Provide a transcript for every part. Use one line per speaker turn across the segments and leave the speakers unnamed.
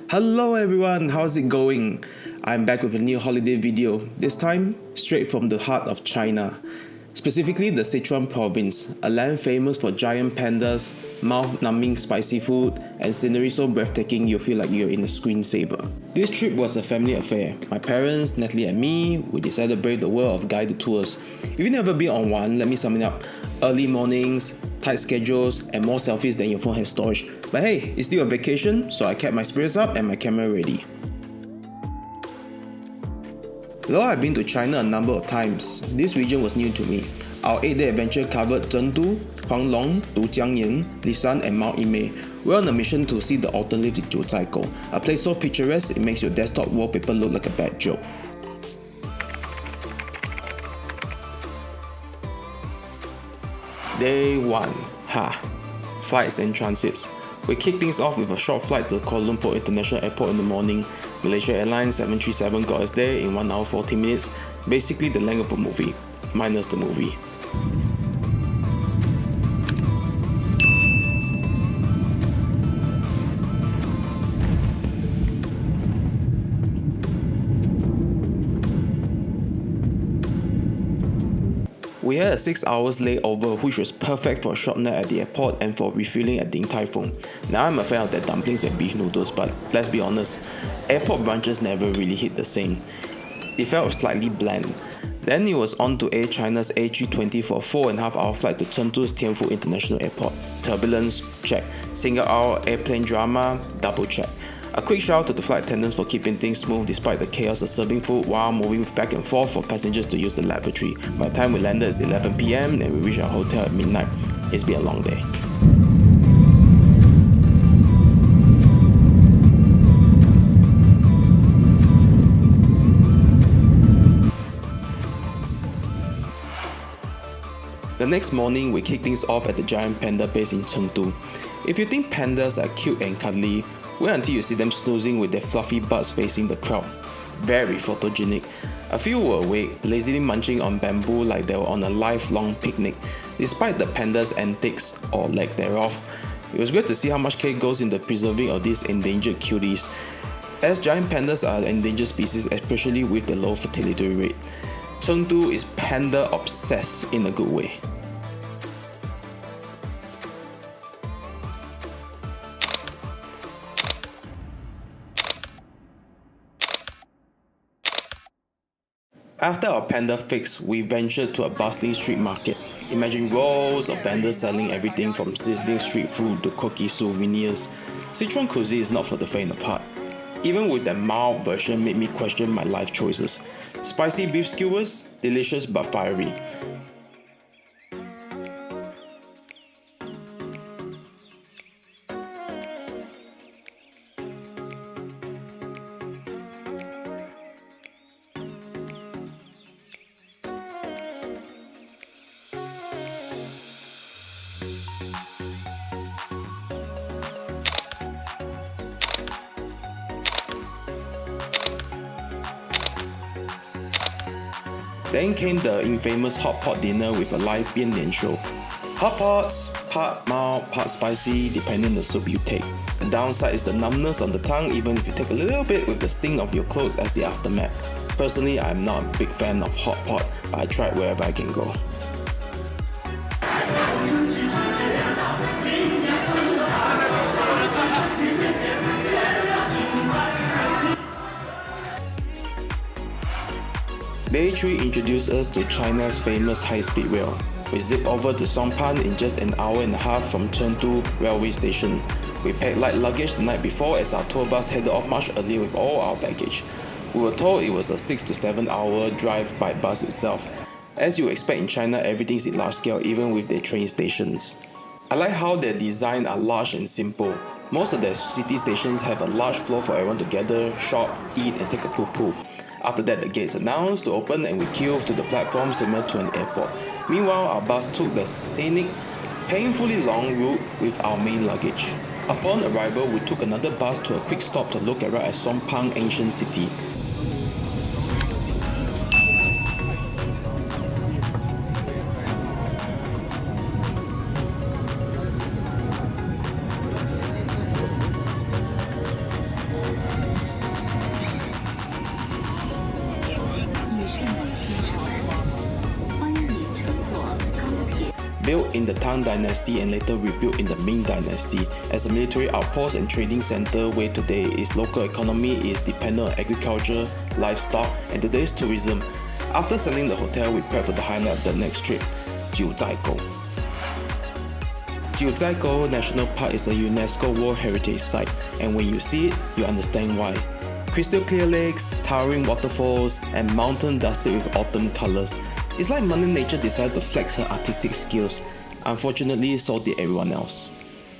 Hello everyone, how's it going? I'm back with a new holiday video, this time straight from the heart of China. Specifically the Sichuan province, a land famous for giant pandas, mouth-numbing spicy food, and scenery so breathtaking you'll feel like you're in a screensaver. This trip was a family affair. My parents, Natalie and me, we decided to brave the world of guided tours. If you've never been on one, let me sum it up. Early mornings, tight schedules, and more selfies than your phone has storage. But hey, it's still a vacation, so I kept my spirits up and my camera ready. Though I've been to China a number of times, this region was new to me. Our 8-day adventure covered Chengdu, Huanglong, DUJIANGYAN, Lisan and Mount Emei. We're on a mission to see the autumn leaves in Jiuzhaigou, a place so picturesque it makes your desktop wallpaper look like a bad joke. Day 1. Flights and transits. We kick things off with a short flight to Kuala Lumpur International Airport in the morning. Malaysia Airlines 737 got us there in 1 hour 40 minutes, basically the length of a movie, minus the movie. We had a 6 hours layover, which was perfect for a short nap at the airport and for refueling at Din Tai Fung. Now I'm a fan of their dumplings and beef noodles, but let's be honest, airport brunches never really hit the same. It felt slightly bland. Then it was on to Air China's A320 for a 4.5 hour flight to Chengdu's Tianfu International Airport. Turbulence, check. Single hour airplane drama, double check. A quick shout out to the flight attendants for keeping things smooth despite the chaos of serving food while moving back and forth for passengers to use the lavatory. By the time we landed it's 11 PM and we reached our hotel at midnight. It's been a long day. The next morning, we kicked things off at the giant panda base in Chengdu. If you think pandas are cute and cuddly, wait until you see them snoozing with their fluffy butts facing the crowd. Very photogenic. A few were awake, lazily munching on bamboo like they were on a lifelong picnic. Despite the panda's antics, or lack thereof, it was great to see how much care goes into preserving of these endangered cuties, as giant pandas are an endangered species, especially with the low fertility rate. Chengdu is panda obsessed in a good way. After our panda fix, we ventured to a bustling street market. Imagine rows of vendors selling everything from sizzling street food to quirky souvenirs. Sichuan cuisine is not for the faint of heart. Even with that mild version made me question my life choices. Spicy beef skewers, delicious but fiery. Then came the infamous hot pot dinner with a live bian lian show. Hot pots, part mild, part spicy, depending on the soup you take. The downside is the numbness on the tongue even if you take a little bit with the sting of your clothes as the aftermath. Personally, I'm not a big fan of hot pot, but I tried wherever I can go. Day 3 introduced us to China's famous high-speed rail. We zipped over to Songpan in just an hour and a half from Chengdu railway station. We packed light luggage the night before as our tour bus headed off much earlier with all our baggage. We were told it was a 6 to 7 hour drive by bus itself. As you expect in China, everything's in large scale even with their train stations. I like how their design are large and simple. Most of their city stations have a large floor for everyone to gather, shop, eat and take a poo-poo. After that, the gates announced to open and we queued to the platform similar to an airport. Meanwhile, our bus took the scenic, painfully long route with our main luggage. Upon arrival, we took another bus to a quick stop to look around at Songpan ancient city. built in the Tang Dynasty and later rebuilt in the Ming Dynasty as a military outpost and trading center where today its local economy is dependent on agriculture, livestock, and today's tourism. After selling the hotel, we prep for the highlight of the next trip, Jiuzhaigou. Jiuzhaigou National Park is a UNESCO World Heritage Site, and when you see it, you understand why. Crystal clear lakes, towering waterfalls, and mountains dusted with autumn colors. It's like Mother Nature decided to flex her artistic skills. Unfortunately, so did everyone else.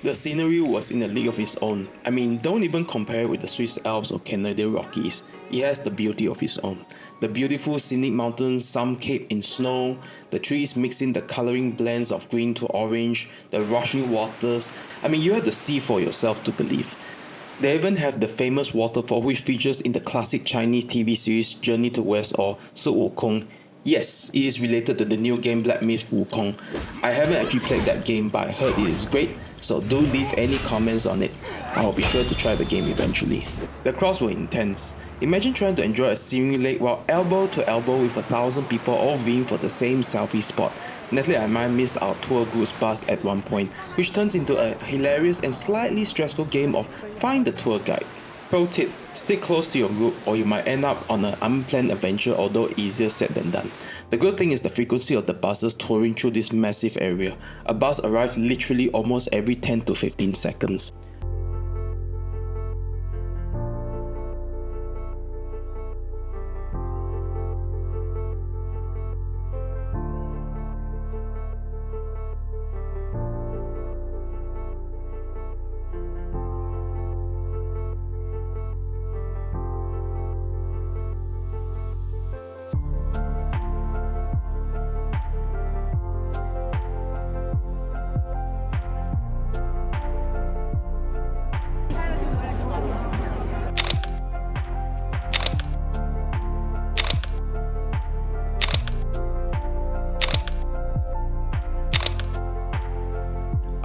The scenery was in a league of its own. I mean, don't even compare it with the Swiss Alps or Canadian Rockies. It has the beauty of its own. The beautiful scenic mountains, some capped in snow, the trees mixing the coloring blends of green to orange, the rushing waters. I mean, you have to see for yourself to believe. They even have the famous waterfall which features in the classic Chinese TV series Journey to West or Sun Wukong. Yes, it is related to the new game Black Myth Wukong. I haven't actually played that game, but I heard it is great, so do leave any comments on it. I'll be sure to try the game eventually. The crowds were intense. Imagine trying to enjoy a serene lake while elbow to elbow with 1,000 people all vying for the same selfie spot. Naturally, I might miss our tour group's bus at one point, which turns into a hilarious and slightly stressful game of find the tour guide. Pro tip, stick close to your group or you might end up on an unplanned adventure, although easier said than done. The good thing is the frequency of the buses touring through this massive area. A bus arrives literally almost every 10 to 15 seconds.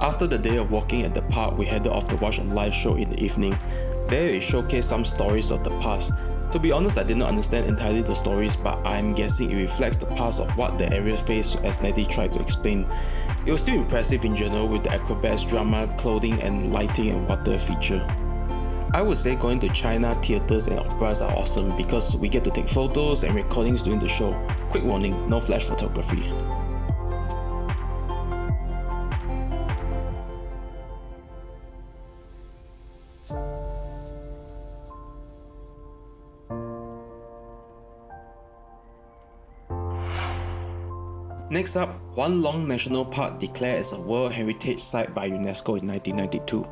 After the day of walking at the park, we headed off to watch a live show in the evening. There it showcased some stories of the past. To be honest, I did not understand entirely the stories, but I'm guessing it reflects the past of what the area faced as Nettie tried to explain. It was still impressive in general with the acrobats, drama, clothing and lighting and water feature. I would say going to China theatres and operas are awesome because we get to take photos and recordings during the show. Quick warning, no flash photography. Next up, Huanglong National Park declared as a World Heritage Site by UNESCO in 1992.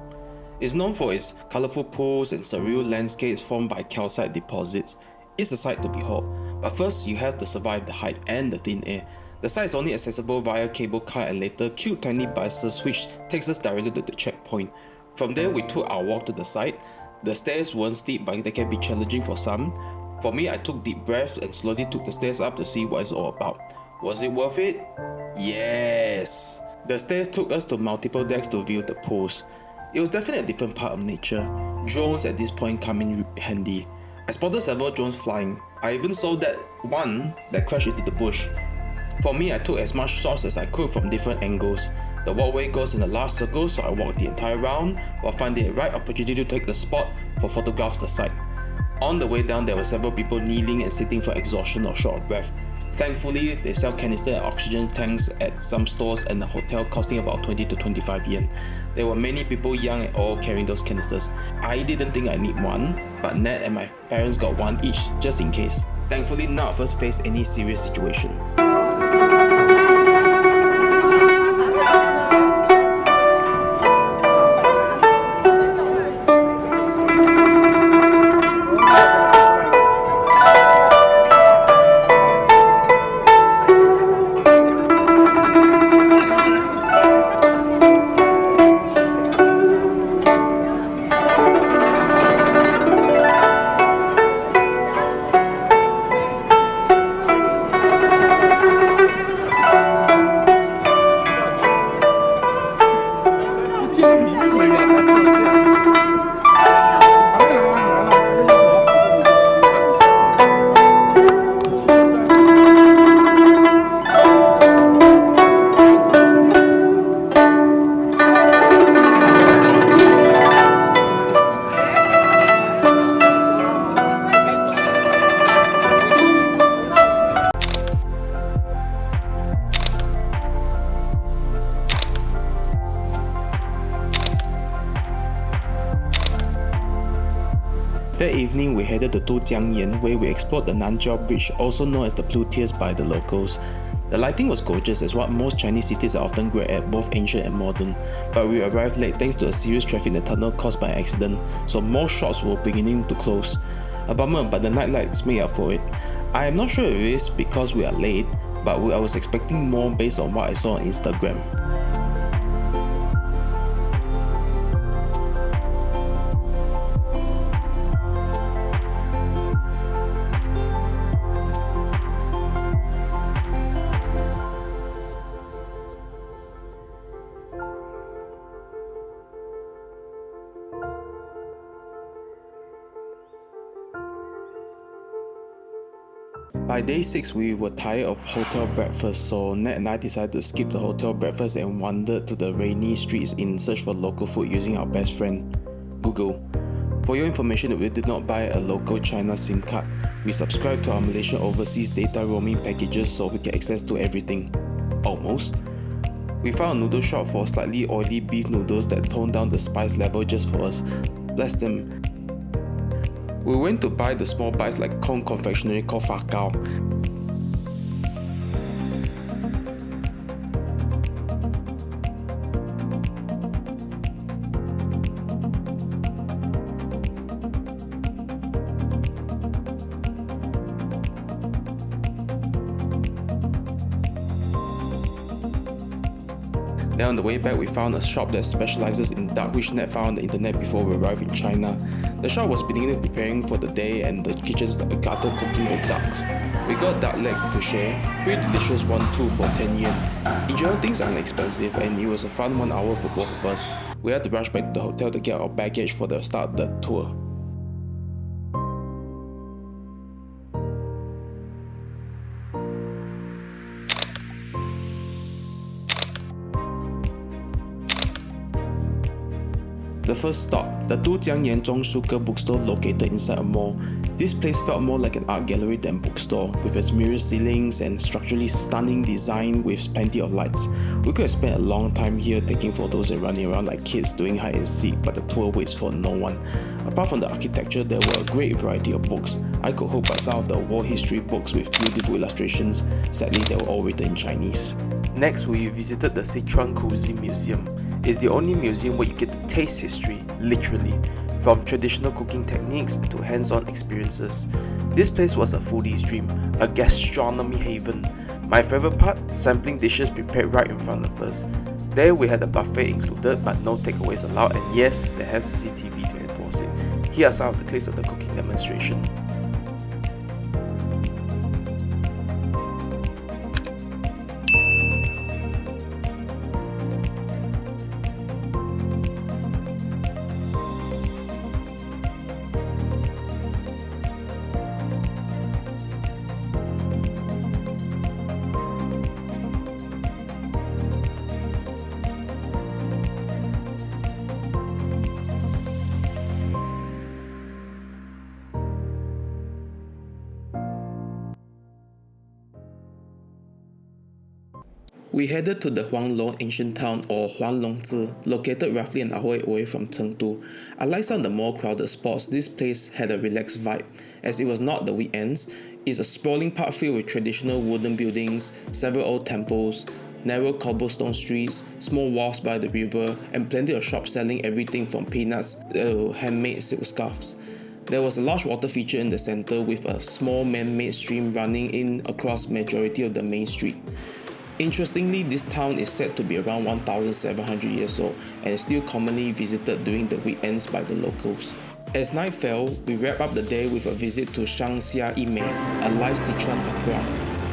It's known for its colourful pools and surreal landscapes formed by calcite deposits. It's a sight to behold, but first you have to survive the height and the thin air. The site is only accessible via cable car and later cute tiny buses which takes us directly to the checkpoint. From there we took our walk to the site. The stairs weren't steep but they can be challenging for some. For me, I took deep breaths and slowly took the stairs up to see what it's all about. Was it worth it? Yes! The stairs took us to multiple decks to view the pools. It was definitely a different part of nature. Drones at this point come in handy. I spotted several drones flying. I even saw that one that crashed into the bush. For me, I took as much shots as I could from different angles. The walkway goes in a large circle, so I walked the entire round while finding the right opportunity to take the spot for photographs the site. On the way down, there were several people kneeling and sitting for exhaustion or short of breath. Thankfully, they sell canister and oxygen tanks at some stores and the hotel costing about 20 to 25 yen. There were many people young and old carrying those canisters. I didn't think I need one, but Ned and my parents got one each just in case. Thankfully, none of us faced any serious situation. That evening, we headed to DUJIANGYAN, where we explored the Nanjiao Bridge, also known as the Blue Tears by the locals. The lighting was gorgeous, as what most Chinese cities are often great at, both ancient and modern, but we arrived late thanks to a serious traffic in the tunnel caused by an accident, so most shops were beginning to close. A bummer, but the night lights made up for it. I am not sure if it is because we are late, but I was expecting more based on what I saw on Instagram. By day 6, we were tired of hotel breakfast, so Ned and I decided to skip the hotel breakfast and wandered to the rainy streets in search for local food using our best friend, Google. For your information, we did not buy a local China SIM card. We subscribed to our Malaysian overseas data roaming packages so we can access to everything. Almost. We found a noodle shop for slightly oily beef noodles that toned down the spice level just for us. Bless them. We went to buy the small bites like cone confectionery called Fakao. Then on the way back, we found a shop that specializes in duck, which Ned found on the internet before we arrived in China. The shop was beginning preparing for the day and the kitchen started cooking the ducks. We got duck leg to share, pretty delicious one too for 10 yen. In general, things aren't expensive and it was a fun 1 hour for both of us. We had to rush back to the hotel to get our baggage for the start of the tour. The first stop, the DUJIANGYAN Zhongshuke bookstore located inside a mall. This place felt more like an art gallery than bookstore, with its mirror ceilings and structurally stunning design with plenty of lights. We could have spent a long time here taking photos and running around like kids doing hide and seek, but the tour waits for no one. Apart from the architecture, there were a great variety of books. I could hope by some of the war history books with beautiful illustrations. Sadly, they were all written in Chinese. Next, we visited the Sichuan Cuisine Museum. It's the only museum where you get to taste history, literally, from traditional cooking techniques to hands-on experiences. This place was a foodie's dream, a gastronomy haven. My favorite part, sampling dishes prepared right in front of us. There we had a buffet included, but no takeaways allowed, and yes, they have CCTV to enforce it. Here are some of the clips of the cooking demonstration. We headed to the Huanglong ancient town or Huanglong, located roughly an hour away from Chengdu. Unlike some of the more crowded spots, this place had a relaxed vibe. As it was not the weekends, it's a sprawling park filled with traditional wooden buildings, several old temples, narrow cobblestone streets, small wharfs by the river, and plenty of shops selling everything from peanuts to handmade silk scarves. There was a large water feature in the center with a small man-made stream running in across majority of the main street. Interestingly, this town is said to be around 1,700 years old and is still commonly visited during the weekends by the locals. As night fell, we wrapped up the day with a visit to Shangxia Emei, a live Sichuan opera.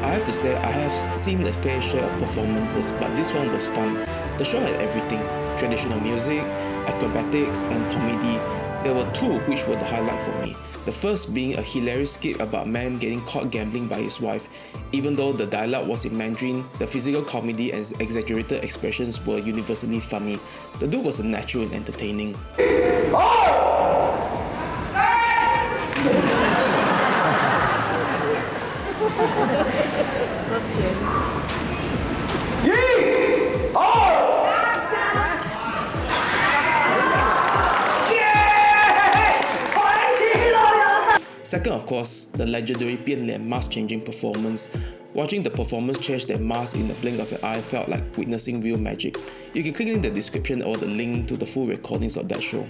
I have to say, I have seen a fair share of performances, but this one was fun. The show had everything: traditional music, acrobatics, and comedy. There were two which were the highlight for me. The first being a hilarious skit about a man getting caught gambling by his wife. Even though the dialogue was in Mandarin, the physical comedy and exaggerated expressions were universally funny. The dude was natural and entertaining. Second, of course, the legendary 变脸 mask changing performance. Watching the performers change their mask in the blink of your eye felt like witnessing real magic. You can click in the description or the link to the full recordings of that show.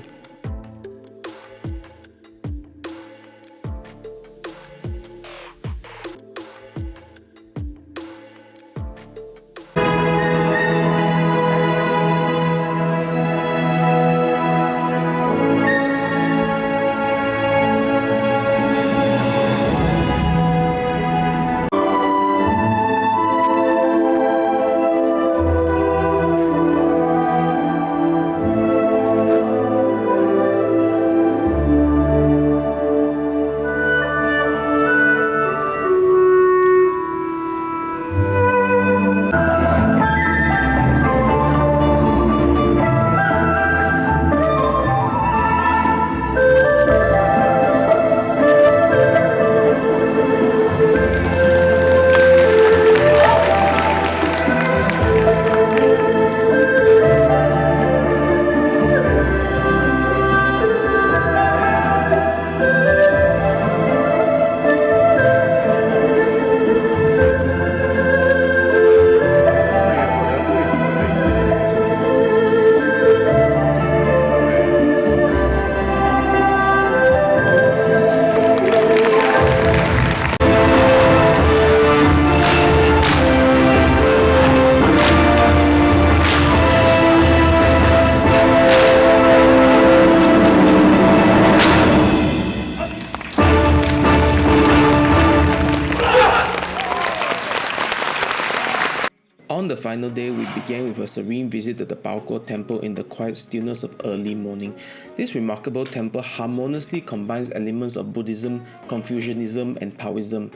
On the final day, we began with a serene visit to the Baoguo Temple in the quiet stillness of early morning. This remarkable temple harmoniously combines elements of Buddhism, Confucianism, and Taoism.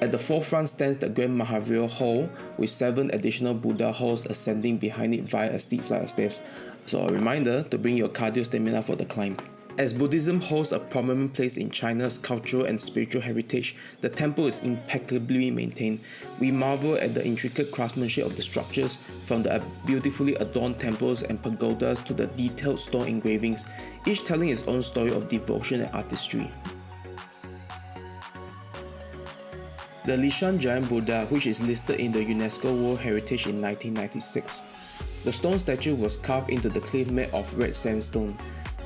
At the forefront stands the Grand Mahavira Hall, with 7 additional Buddha halls ascending behind it via a steep flight of stairs. So a reminder to bring your cardio stamina for the climb. As Buddhism holds a prominent place in China's cultural and spiritual heritage, the temple is impeccably maintained. We marvel at the intricate craftsmanship of the structures, from the beautifully adorned temples and pagodas to the detailed stone engravings, each telling its own story of devotion and artistry. The Lishan Giant Buddha, which is listed in the UNESCO World Heritage in 1996. The stone statue was carved into the cliff made of red sandstone.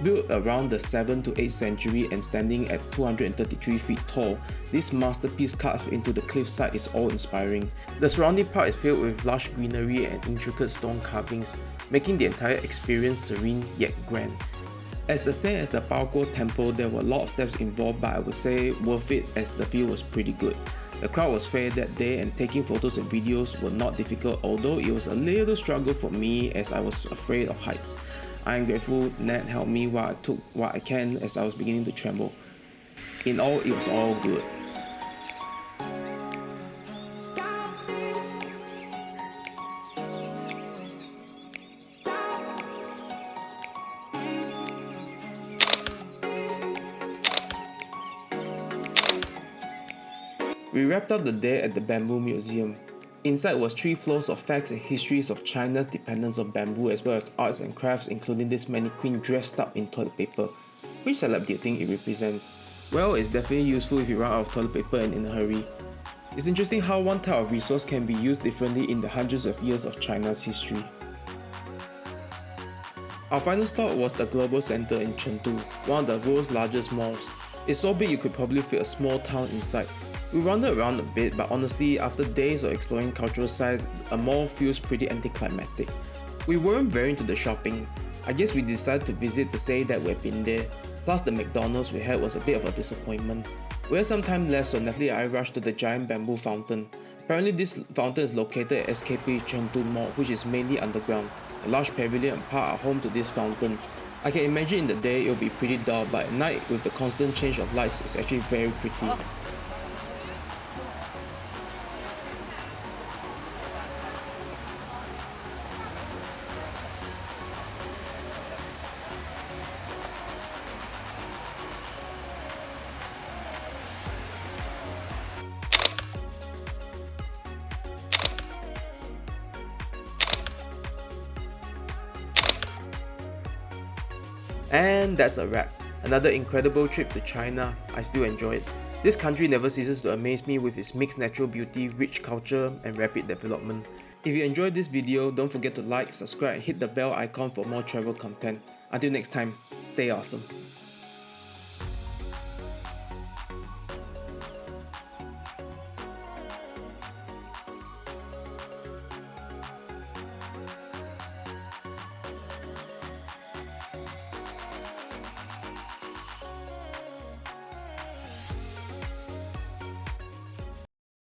Built around the 7th to 8th century and standing at 233 feet tall, this masterpiece carved into the cliffside is awe-inspiring. The surrounding park is filled with lush greenery and intricate stone carvings, making the entire experience serene yet grand. As the same as the Baoguo Temple, there were a lot of steps involved, but I would say worth it as the view was pretty good. The crowd was fair that day and taking photos and videos were not difficult, although it was a little struggle for me as I was afraid of heights. I am grateful Nat helped me while I took what I can as I was beginning to tremble. In all, it was all good. We wrapped up the day at the Bamboo Museum. Inside was 3 floors of facts and histories of China's dependence on bamboo, as well as arts and crafts, including this mannequin dressed up in toilet paper. Which celeb do you think it represents? Well, it's definitely useful if you run out of toilet paper and in a hurry. It's interesting how one type of resource can be used differently in the hundreds of years of China's history. Our final stop was the Global Center in Chengdu, one of the world's largest malls. It's so big you could probably fit a small town inside. We wandered around a bit, but honestly, after days of exploring cultural sites, a mall feels pretty anticlimactic. We weren't very into the shopping. I guess we decided to visit to say that we've been there, plus the McDonald's we had was a bit of a disappointment. We had some time left, so Natalie and I rushed to the giant bamboo fountain. Apparently this fountain is located at SKP Chengdu Mall, which is mainly underground. A large pavilion and park are home to this fountain. I can imagine in the day it will be pretty dull, but at night with the constant change of lights, it's actually very pretty. And that's a wrap. Another incredible trip to China. I still enjoy it. This country never ceases to amaze me with its mixed natural beauty, rich culture, and rapid development. If you enjoyed this video, don't forget to like, subscribe, and hit the bell icon for more travel content. Until next time, stay awesome.